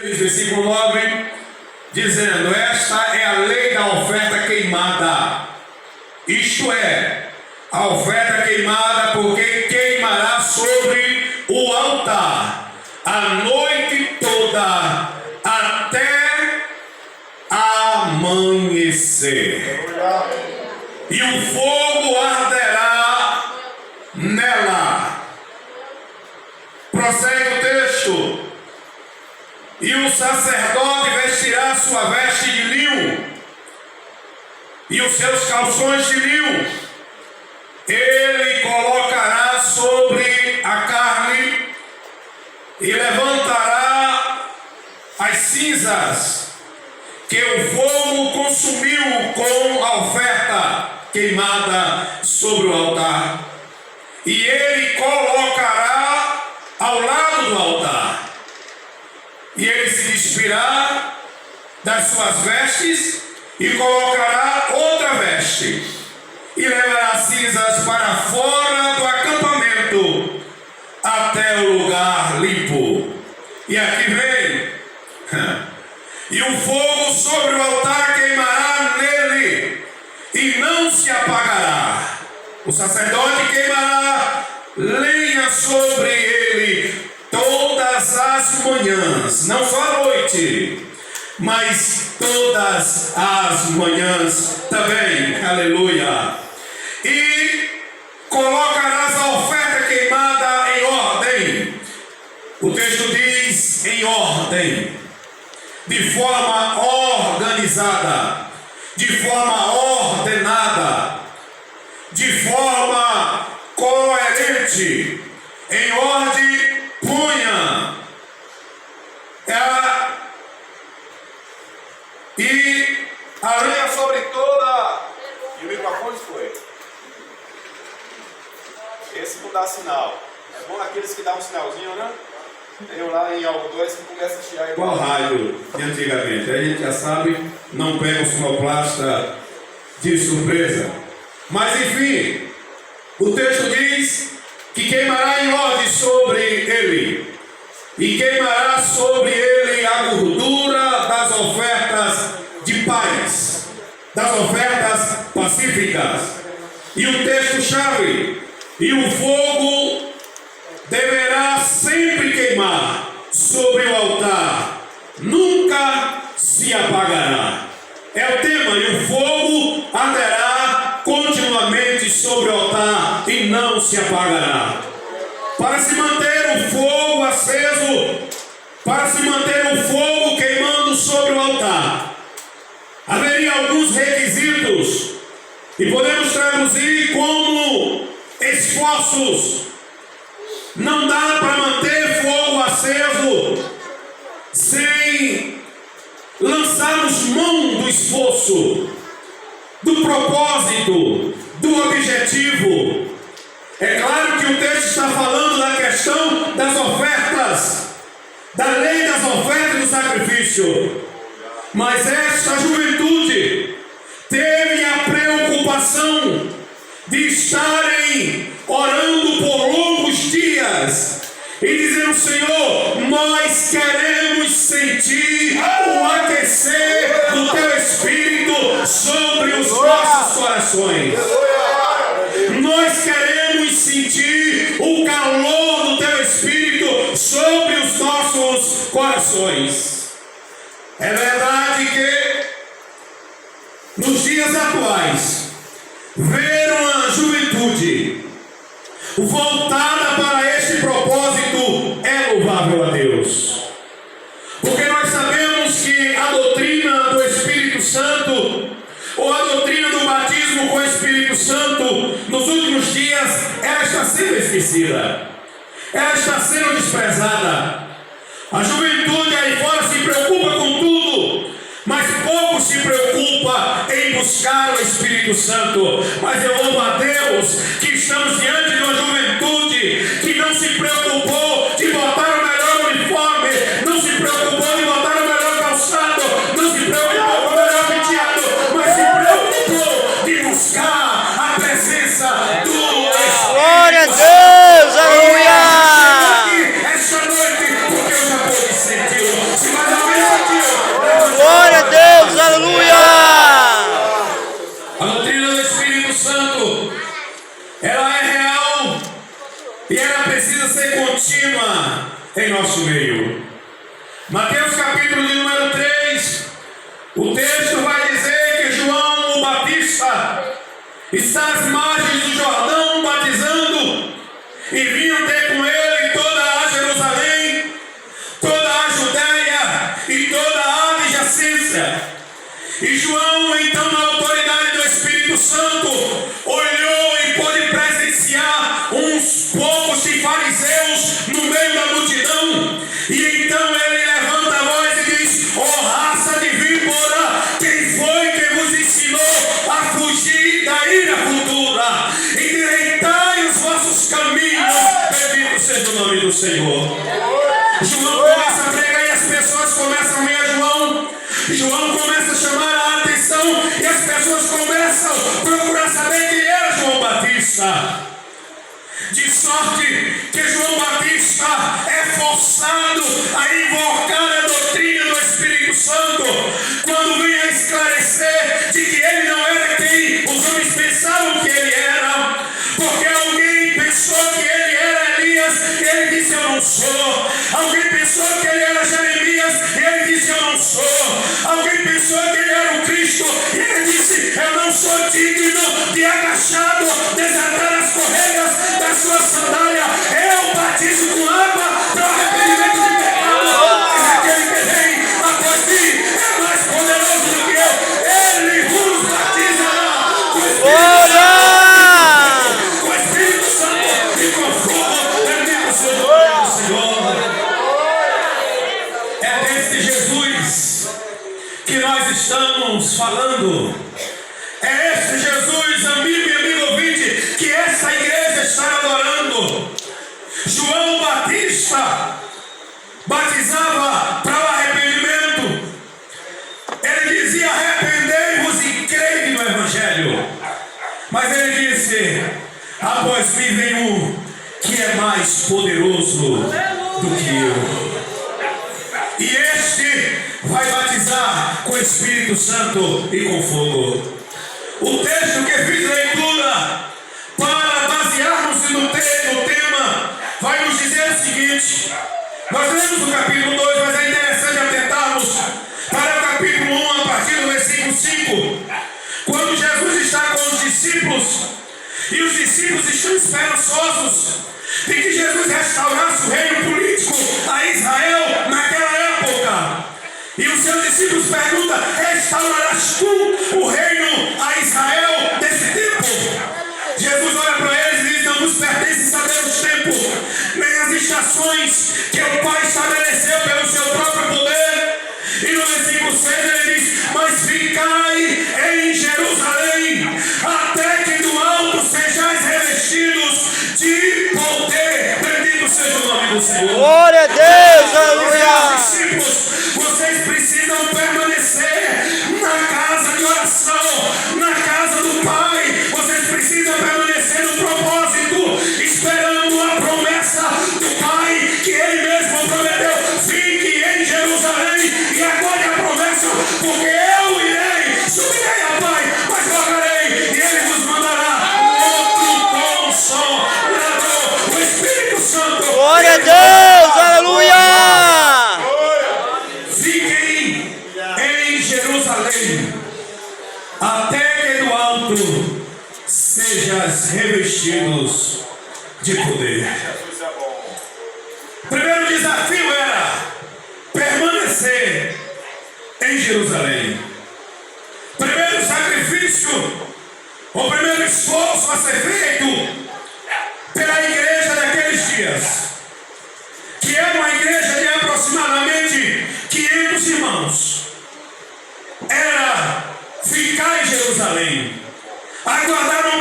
Versículo 9, dizendo: esta é a lei da oferta queimada, isto é, a oferta queimada, porque queimará sobre o altar a noite toda até amanhecer, e o fogo arderá nela. Prossegue o texto: e o sacerdote vestirá sua veste de linho e os seus calções de linho. Ele colocará sobre a carne e levantará as cinzas que o fogo consumiu com a oferta queimada sobre o altar. E ele colocará ao lado do altar. E ele se despirá das suas vestes e colocará outra veste, e levará cinzas para fora do acampamento até o lugar limpo. E aqui vem: e o fogo sobre o altar queimará nele e não se apagará. O sacerdote queimará lenha sobre ele todas as manhãs, não só à noite, mas todas as manhãs também. Aleluia. E colocarás a oferta queimada em ordem. O texto diz: em ordem, de forma organizada, de forma ordenada, de forma coerente, em ordem. Punha e a lenha sobre toda. E o microfone foi. Esse não dá sinal. É bom aqueles que dão um sinalzinho, né? Eu lá em algodões que começa a chiar igual rádio de antigamente. Aí a gente já sabe, não pega o sonoplasta de surpresa. Mas enfim, o texto diz que queimará em ordem sobre ele, e queimará sobre ele a gordura das ofertas de paz, das ofertas pacíficas. E o texto-chave: e o fogo deverá sempre queimar sobre o altar, nunca se apagará. É o tema: e o fogo arderá continuamente sobre o altar e não se apagará. Para se manter o fogo aceso, para se manter o fogo queimando sobre o altar, haveria alguns requisitos, e podemos traduzir como esforços. Não dá para manter fogo aceso sem lançarmos mão do esforço, do propósito, do objetivo. É claro que o texto está falando da questão das ofertas, da lei das ofertas e do sacrifício. Mas esta juventude teve a preocupação de estarem orando por longos dias e dizendo: Senhor, nós queremos sentir o aquecer do Teu Espírito sobre os nossos corações. Nós queremos sentir o calor do Teu Espírito sobre os nossos corações. É verdade que nos dias atuais, ver uma juventude voltada para este propósito é louvável a Deus. Porque nós sabemos que a doutrina do Espírito Santo, ou a doutrina do batismo com o Espírito Santo, nos últimos dias, ela está sendo esquecida, ela está sendo desprezada. A juventude aí fora se preocupa com tudo, mas pouco se preocupa em buscar o Espírito Santo. Mas eu louvo a Deus que estamos diante de uma juventude que não se preocupou de botar o melhor uniforme, não se preocupou de botar o melhor calçado, não se preocupou com o melhor penteado, mas se preocupou de buscar a presença do Espírito. Glória a Deus, aleluia! Esta noite, porque eu já pude sentir. contínua em nosso meio. Mateus capítulo de número 3, o texto vai dizer que João o Batista está às margens do Jordão batizando, e vinham ter com ele toda a Jerusalém, toda a Judéia e toda a adjacência. E João, então, na autoridade do Espírito Santo, olhou e pôde presenciar uns poucos de fariseus no meio da multidão. E então ele levanta a voz e diz: ó raça de víbora, quem foi que vos ensinou a fugir da ira futura? Endireitai os vossos caminhos, bendito seja o nome do Senhor. João começa a pregar e as pessoas começam a ver João. João começa a chamar a atenção e as pessoas começam a procurar saber quem era João Batista. De sorte que João Batista é forçado a invocar a doutrina do Espírito Santo quando vem a esclarecer de que ele não era quem os homens pensavam que ele era, porque alguém pensou que ele era Elias e ele disse: eu não sou. Alguém pensou que ele era Jeremias e ele disse: eu não sou. Alguém pensou que ele era o Cristo e ele disse: eu não sou digno de agachado desatar as correias da sua sandália. Eu batizo com água para o arrependimento de pecado, mas aquele que vem após mim é mais poderoso do que eu. Ele vos batizará com o Espírito Santo e com fogo. Bendito seja o nome do Senhor. É desse Jesus que nós estamos falando. É esse Jesus, amigo e amigo ouvinte, que essa igreja está adorando. João Batista batizava para o arrependimento. Ele dizia: arrependei-vos e crede no Evangelho. Mas ele disse: após mim vem um que é mais poderoso do que eu. E este vai batizar com o Espírito Santo e com fogo. O texto que fiz leitura para basearmos no tema vai nos dizer o seguinte. Nós lemos o capítulo 2, mas é interessante atentarmos para o capítulo 1 a partir do versículo 5, quando Jesus está com os discípulos e os discípulos estão esperançosos de que Jesus restaurasse o reino político a Israel naquela época. E os seus discípulos perguntam: restaurarás tu o reino a Israel desse tempo? Jesus olha para eles e diz: não vos pertence saber os tempos, nem as estações que o Pai estabeleceu pelo seu próprio poder. E no versículo 6 ele diz: mas ficai em Jerusalém, até que do alto sejais revestidos de poder. Bendito seja o nome do Senhor. Glória a Deus, aleluia. Discípulos, vocês precisam permanecer na casa de oração, na casa do Pai. Vocês precisam permanecer no propósito, esperando a promessa do Pai que Ele mesmo prometeu. Fique em Jerusalém e aguarde a promessa, porque eu irei, subirei ao Pai, mas rogarei e Ele vos mandará outro Consolador, o Espírito Santo. Glória a Deus, aleluia. Fiquem em Jerusalém, até que do alto sejas revestidos de poder. O primeiro desafio era permanecer em Jerusalém. O primeiro sacrifício, o primeiro esforço a ser feito pela igreja daqueles dias, que era uma igreja de aproximadamente 500 irmãos, era ficar em Jerusalém, aguardar